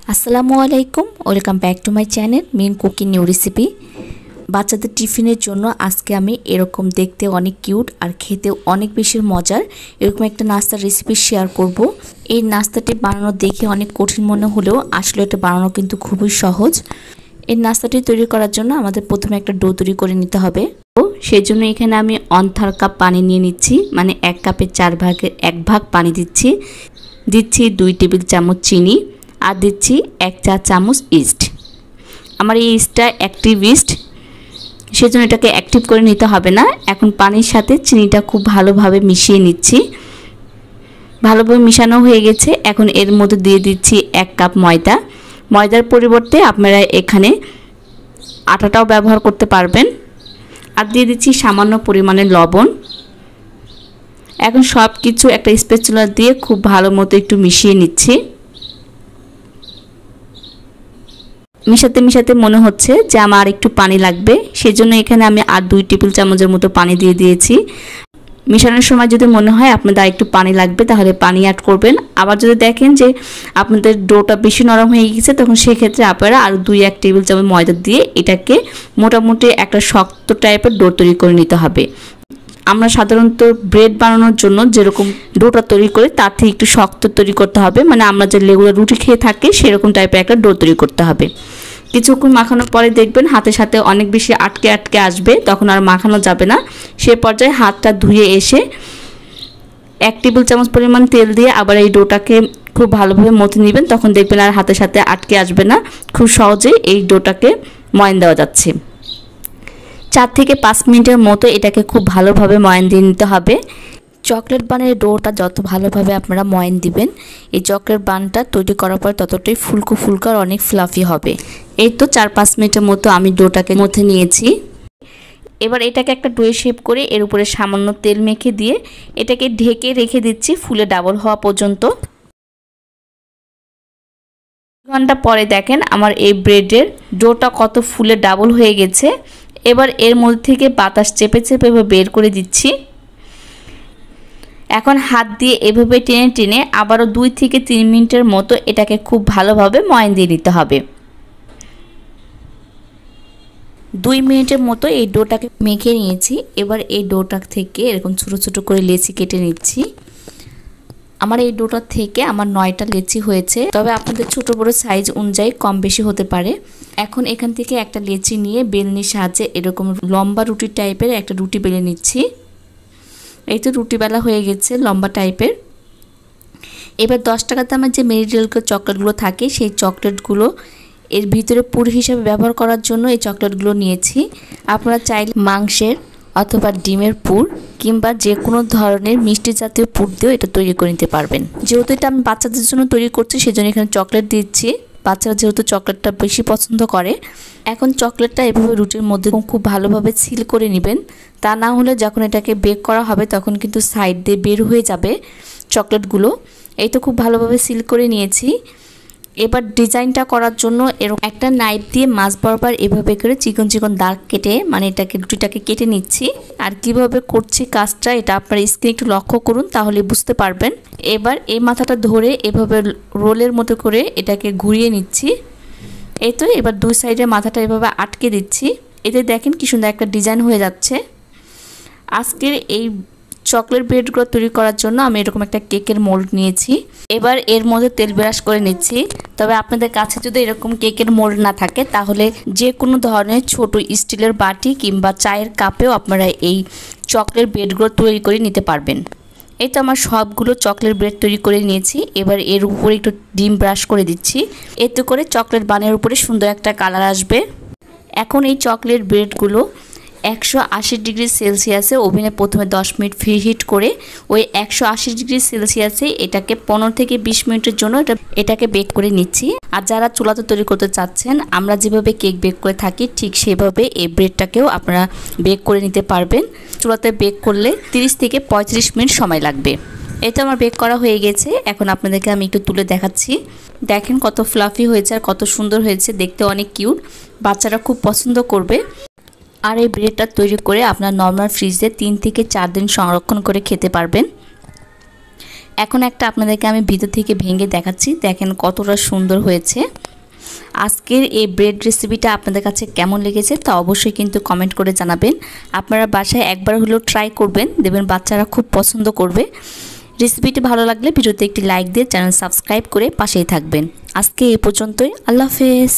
আসসালামু আলাইকুম, welcome back to my channel mean cooking new recipe. বাচ্চাদের টিফিনের জন্য আজকে আমি এরকম দেখতে অনেক কিউট আর খেতেও অনেক বেশি মজার এরকম একটা নাস্তার রেসিপি শেয়ার করব। এই নাস্তাটি বানানো দেখে অনেক কঠিন মনে হলেও আসলে এটা বানানো কিন্তু খুবই সহজ। এই নাস্তাটি তৈরি করার জন্য আমাদের প্রথমে একটা ডো তৈরি করে নিতে হবে। তো সেই জন্য এখানে আমি 1/3 কাপ পানি নিয়ে নিচ্ছি, মানে 1 কাপের 4 ভাগের 1 ভাগ পানি দিচ্ছি। 2 টেবিল চামচ চিনি আর দিচ্ছি 1 চা চামচ ইস্ট। আমার এই ইস্টটা অ্যাক্টিভ ইস্ট, সেজন্য এটাকে অ্যাক্টিভ করে নিতে হবে না। এখন পানির সাথে চিনিটা খুব ভালোভাবে মিশিয়ে নিচ্ছি। ভালোভাবে মিশানো হয়ে গেছে। এখন এর মধ্যে দিয়ে দিচ্ছি 1 কাপ ময়দা। ময়দার পরিবর্তে আপনারা এখানে আটাটাও ব্যবহার করতে পারবেন। আর দিয়ে দিচ্ছি সামান্য পরিমাণে লবণ। এখন সব কিছু একটা স্প্যাচুলা দিয়ে খুব ভালো মতো একটু মিশিয়ে নিচ্ছি। মিশাতে মনে হচ্ছে যে আমার একটু পানি লাগবে, সেজন্য এখানে আমি আর 2 টেবিল চামচের মতো পানি দিয়ে দিয়েছি। মেশানোর সময় যদি মনে হয় আপনাদের একটু পানি লাগবে তাহলে পানি অ্যাড করবেন। আবার যদি দেখেন যে আপনাদের ডোটা বেশি নরম হয়ে গেছে তখন সেই ক্ষেত্রে আপনারা আর 2-1 টেবিল চামচ ময়দা দিয়ে এটাকে মোটামুটি একটা শক্ত টাইপের ডো তৈরি করে নিতে হবে। আমরা সাধারণত ব্রেড বানানোর জন্য যেরকম ডোটা তৈরি করি তার থেকে একটু শক্ত তৈরি করতে হবে, মানে আমরা যে রেগুলার রুটি খেয়ে থাকি সেরকম টাইপের একটা ডো তৈরি করতে হবে। কিছুক্ষণ মাখানোর পরে দেখবেন হাতের সাথে অনেক বেশি আটকে আসবে, তখন আর মাখানো যাবে না। সে পর্যায়ে হাতটা ধুয়ে এসে 1 টেবিল চামচ পরিমাণ তেল দিয়ে আবার এই ডোটাকে খুব ভালোভাবে মথে নেবেন, তখন দেখবেন আর হাতের সাথে আটকে আসবে না। খুব সহজেই এই ডোটাকে ময়ান দেওয়া যাচ্ছে। 4 থেকে 5 মিনিটের মতো এটাকে খুব ভালোভাবে ময়ান দিয়ে নিতে হবে। চকলেট বানের ডোটা যত ভালোভাবে আপনারা ময়ান দিবেন, এই চকলেট বানটা তৈরি করার পর ততটাই ফুলকো আর অনেক ফ্লাফি হবে। এই তো 4-5 মিনিটের মতো আমি ডোটাকে মথে নিয়েছি। এবার এটাকে একটা ডো শেপ করে এর উপরে সামান্য তেল মেখে দিয়ে এটাকে ঢেকে রেখে দিচ্ছি ফুলে ডাবল হওয়া পর্যন্ত। ঘন্টা পরে দেখেন আমার এই ব্রেডের ডোটা কত ফুলে ডাবল হয়ে গেছে। এবার এর মধ্যে থেকে বাতাস চেপে বের করে দিচ্ছি। এখন হাত দিয়ে এভাবে টেনে আবারও 2 থেকে 3 মিনিটের মতো এটাকে খুব ভালোভাবে ময়ান দিয়ে নিতে হবে। 2 মিনিটের মতো এই ডোটাকে মেখে নিয়েছি। এবার এই ডোটা থেকে এরকম ছোট ছোট করে লেচি কেটে নিচ্ছি। আমার এই ডোটা থেকে আমার 9টা লেচি হয়েছে, তবে আপনাদের ছোট বড় সাইজ অনুযায়ী কম বেশি হতে পারে। এখন এখান থেকে একটা লেচি নিয়ে বেলনির সাহায্যে এরকম লম্বা রুটি টাইপের একটা রুটি বেলে নিচ্ছি। এই তো রুটি বেলা হয়ে গেছে লম্বা টাইপের। এবার 10 টাকা দামের যে মেরিডেলকের চকলেটগুলো থাকে সেই চকলেটগুলো এর ভিতরে পুর হিসেবে ব্যবহার করার জন্য এই চকলেটগুলো নিয়েছি। আপনারা চাইলে মাংসের অথবা ডিমের পুর কিংবা যে কোনো ধরনের মিষ্টি জাতীয় পুর দিয়েও এটা তৈরি করে নিতে পারবেন। যেহেতু এটা আমি বাচ্চাদের জন্য তৈরি করছি সেজন্য এখানে চকলেট দিচ্ছি। বাচ্চারা যেহেতু চকলেটটা বেশি পছন্দ করে। এখন চকলেটটা এভাবে রুটির মধ্যে খুব ভালোভাবে সিল করে নেবেন, তা না হলে যখন এটাকে বেক করা হবে তখন কিন্তু সাইড দিয়ে বের হয়ে যাবে চকলেটগুলো। এই তো খুব ভালোভাবে সিল করে নিয়েছি। এবার ডিজাইনটা করার জন্য এরকম একটা নাইফ দিয়ে মাছ বরাবর এভাবে করে চিকন দাগ কেটে, মানে এটাকে রুটিটাকে কেটে নিচ্ছি। আর কিভাবে করছি কাজটা এটা আপনারা স্ক্রিনে একটু লক্ষ্য করুন, তাহলে বুঝতে পারবেন। এবার এই মাথাটা ধরে এভাবে রোলের মতো করে এটাকে ঘুরিয়ে নিচ্ছি। এই তো এবার 2 সাইডে মাথাটা এভাবে আটকে দিচ্ছি। এতে দেখেন কি সুন্দর একটা ডিজাইন হয়ে যাচ্ছে। আজকের এই চকলেট ব্রেডগুলো তৈরি করার জন্য আমি এরকম একটা কেকের মোল্ড নিয়েছি। এবার এর মধ্যে তেল ব্রাশ করে নিচ্ছি। তবে আপনাদের কাছে যদি এরকম কেকের মোল্ড না থাকে তাহলে যে কোনো ধরনের ছোট স্টিলের বাটি কিংবা চায়ের কাপেও আপনারা এই চকলেট ব্রেডগুলো তৈরি করে নিতে পারবেন। এই তো আমার সবগুলো চকলেট ব্রেড তৈরি করে নিয়েছি। এবার এর উপরে একটু ডিম ব্রাশ করে দিচ্ছি, এতে করে চকলেট বানের উপরে সুন্দর একটা কালার আসবে। এখন এই চকলেট ব্রেডগুলো 180 ডিগ্রি সেলসিয়াসে ওভেনে প্রথমে 10 মিনিট ফ্রি হিট করে ওই 180 ডিগ্রি সেলসিয়াসে এটাকে 15 থেকে 20 মিনিটের জন্য এটাকে বেক করে নিচ্ছি। আর যারা চুলাতে তৈরি করতে চাচ্ছেন, আমরা যেভাবে কেক বেক করে থাকি ঠিক সেভাবে এই ব্রেডটাকেও আপনারা বেক করে নিতে পারবেন। চুলাতে বেক করলে 30 থেকে 35 মিনিট সময় লাগবে। এটা আমার বেক করা হয়ে গেছে। এখন আপনাদেরকে আমি একটু তুলে দেখাচ্ছি। দেখেন কত ফ্লাফি হয়েছে আর কত সুন্দর হয়েছে, দেখতে অনেক কিউট, বাচ্চারা খুব পছন্দ করবে। আর এই ব্রেডটা তৈরি করে আপনার নর্মাল ফ্রিজে 3 থেকে 4 দিন সংরক্ষণ করে খেতে পারবেন। এখন একটা আপনাদেরকে আমি ভিতর থেকে ভেঙে দেখাচ্ছি, দেখেন কতটা সুন্দর হয়েছে। আজকের এই ব্রেড রেসিপিটা আপনাদের কাছে কেমন লেগেছে তা অবশ্যই কিন্তু কমেন্ট করে জানাবেন। আপনারা বাসায় একবার হলেও ট্রাই করবেন, দেখবেন বাচ্চারা খুব পছন্দ করবে। রেসিপিটি ভালো লাগলে ভিডিওতে একটি লাইক দিয়ে চ্যানেল সাবস্ক্রাইব করে পাশেই থাকবেন। আজকে এই পর্যন্তই, আল্লাহ হাফেজ।